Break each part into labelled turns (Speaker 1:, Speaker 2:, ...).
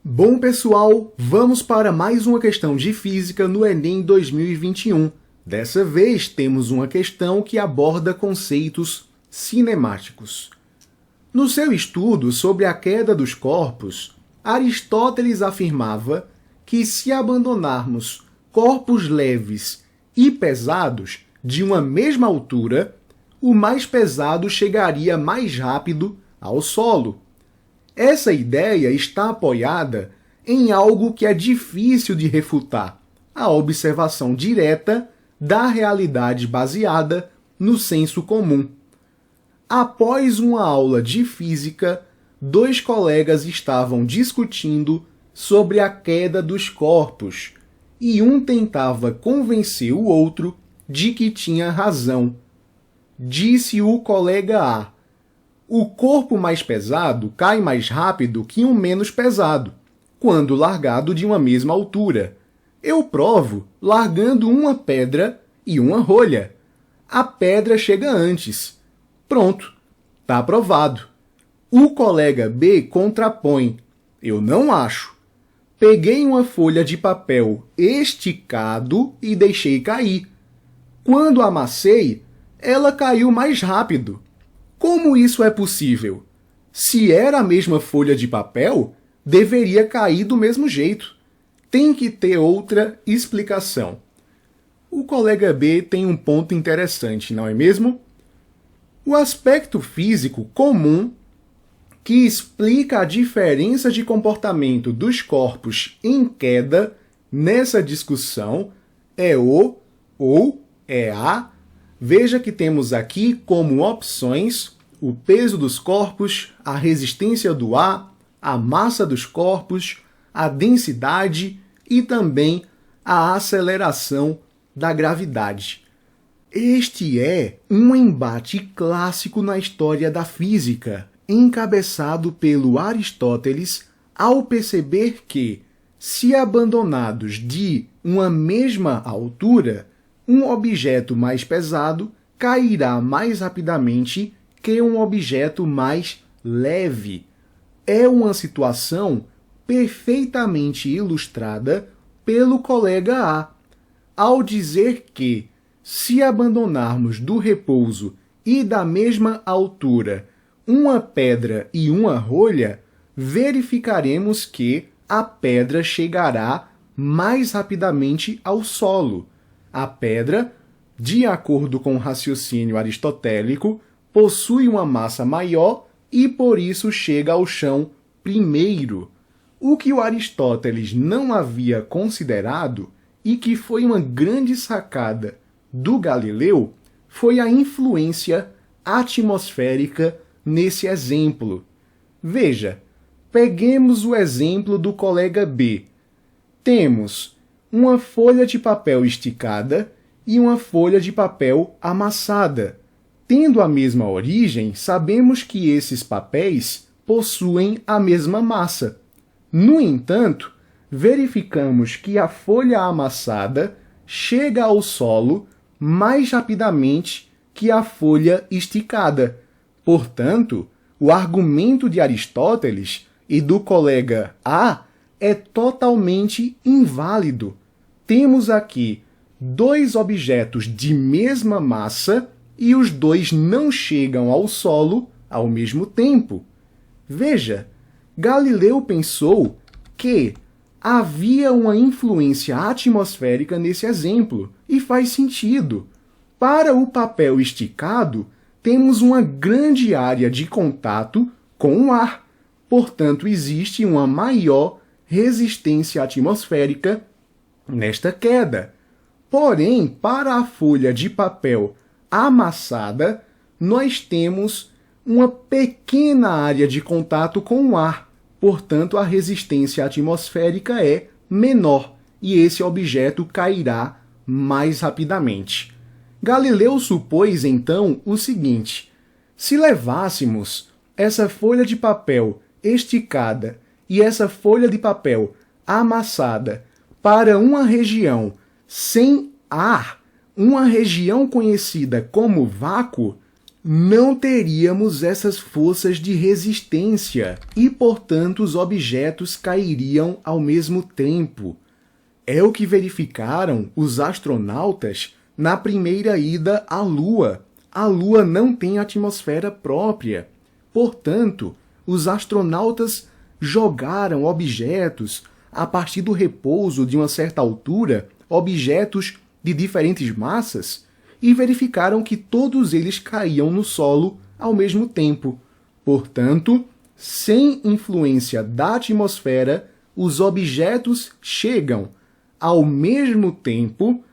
Speaker 1: Bom, pessoal, vamos para mais uma questão de física no Enem 2021. Dessa vez, temos uma questão que aborda conceitos cinemáticos. No seu estudo sobre a queda dos corpos, Aristóteles afirmava que se abandonarmos corpos leves e pesados de uma mesma altura, o mais pesado chegaria mais rápido ao solo. Essa ideia está apoiada em algo que é difícil de refutar, a observação direta da realidade baseada no senso comum. Após uma aula de física, dois colegas estavam discutindo sobre a queda dos corpos e um tentava convencer o outro de que tinha razão. Disse o colega A: o corpo mais pesado cai mais rápido que um menos pesado, quando largado de uma mesma altura. Eu provo largando uma pedra e uma rolha. A pedra chega antes. Pronto, tá provado. O colega B contrapõe: eu não acho. Peguei uma folha de papel esticado e deixei cair. Quando amassei, ela caiu mais rápido. Como isso é possível? Se era a mesma folha de papel, deveria cair do mesmo jeito. Tem que ter outra explicação. O colega B tem um ponto interessante, não é mesmo? O aspecto físico comum que explica a diferença de comportamento dos corpos em queda nessa discussão é o ou é a. Veja que temos aqui como opções o peso dos corpos, a resistência do ar, a massa dos corpos, a densidade e também a aceleração da gravidade. Este é um embate clássico na história da física, encabeçado pelo Aristóteles ao perceber que, se abandonados de uma mesma altura, um objeto mais pesado cairá mais rapidamente que um objeto mais leve. É uma situação perfeitamente ilustrada pelo colega A, ao dizer que, se abandonarmos do repouso e da mesma altura uma pedra e uma rolha, verificaremos que a pedra chegará mais rapidamente ao solo. A pedra, de acordo com o raciocínio aristotélico, possui uma massa maior e por isso chega ao chão primeiro. O que o Aristóteles não havia considerado e que foi uma grande sacada do Galileu foi a influência atmosférica nesse exemplo. Veja, peguemos o exemplo do colega B. Temos uma folha de papel esticada e uma folha de papel amassada. Tendo a mesma origem, sabemos que esses papéis possuem a mesma massa. No entanto, verificamos que a folha amassada chega ao solo mais rapidamente que a folha esticada. Portanto, o argumento de Aristóteles e do colega A é totalmente inválido. Temos aqui dois objetos de mesma massa e os dois não chegam ao solo ao mesmo tempo. Veja, Galileu pensou que havia uma influência atmosférica nesse exemplo, e faz sentido. Para o papel esticado, temos uma grande área de contato com o ar, portanto, existe uma maior resistência atmosférica nesta queda. Porém, para a folha de papel amassada, nós temos uma pequena área de contato com o ar, portanto, a resistência atmosférica é menor e esse objeto cairá mais rapidamente. Galileu supôs, então, o seguinte: se levássemos essa folha de papel esticada e essa folha de papel amassada para uma região sem ar, uma região conhecida como vácuo, não teríamos essas forças de resistência e, portanto, os objetos cairiam ao mesmo tempo. É o que verificaram os astronautas na primeira ida à Lua. A Lua não tem atmosfera própria. Portanto, os astronautas jogaram objetos a partir do repouso de uma certa altura, objetos de diferentes massas, e verificaram que todos eles caíam no solo ao mesmo tempo. Portanto, sem influência da atmosfera, os objetos chegam ao mesmo tempo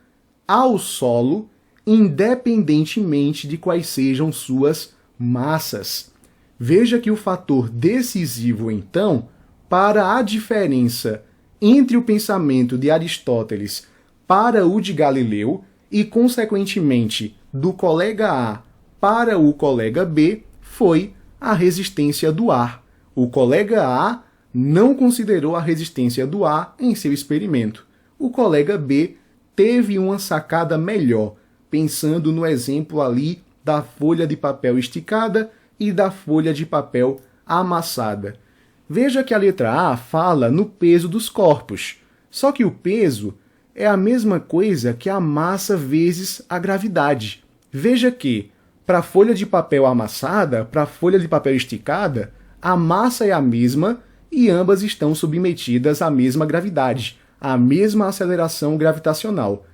Speaker 1: ao solo, independentemente de quais sejam suas massas. Veja que o fator decisivo, então, para a diferença entre o pensamento de Aristóteles para o de Galileu e, consequentemente, do colega A para o colega B, foi a resistência do ar. O colega A não considerou a resistência do ar em seu experimento. O colega B teve uma sacada melhor, pensando no exemplo ali da folha de papel esticada e da folha de papel amassada. Veja que a letra A fala no peso dos corpos, só que o peso é a mesma coisa que a massa vezes a gravidade. Veja que, para a folha de papel amassada, para a folha de papel esticada, a massa é a mesma e ambas estão submetidas à mesma gravidade, à mesma aceleração gravitacional.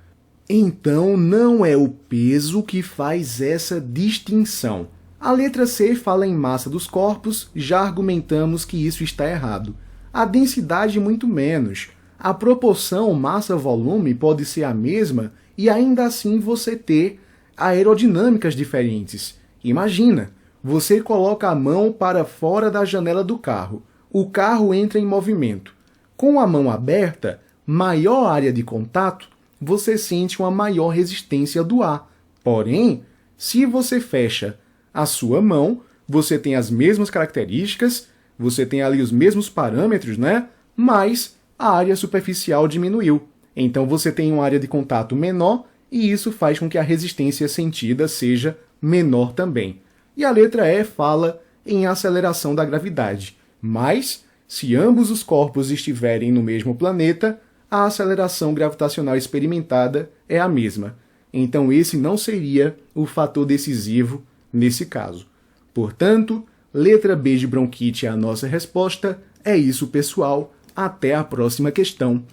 Speaker 1: Então, não é o peso que faz essa distinção. A letra C fala em massa dos corpos, já argumentamos que isso está errado. A densidade muito menos. A proporção massa-volume pode ser a mesma e ainda assim você ter aerodinâmicas diferentes. Imagina, você coloca a mão para fora da janela do carro. O carro entra em movimento. Com a mão aberta, maior área de contato, você sente uma maior resistência do ar. Porém, se você fecha a sua mão, você tem as mesmas características, você tem ali os mesmos parâmetros, né? Mas a área superficial diminuiu. Então você tem uma área de contato menor e isso faz com que a resistência sentida seja menor também. E a letra E fala em aceleração da gravidade. Mas, se ambos os corpos estiverem no mesmo planeta, a aceleração gravitacional experimentada é a mesma. Então esse não seria o fator decisivo nesse caso. Portanto, letra B de bronquite é a nossa resposta. É isso, pessoal. Até a próxima questão.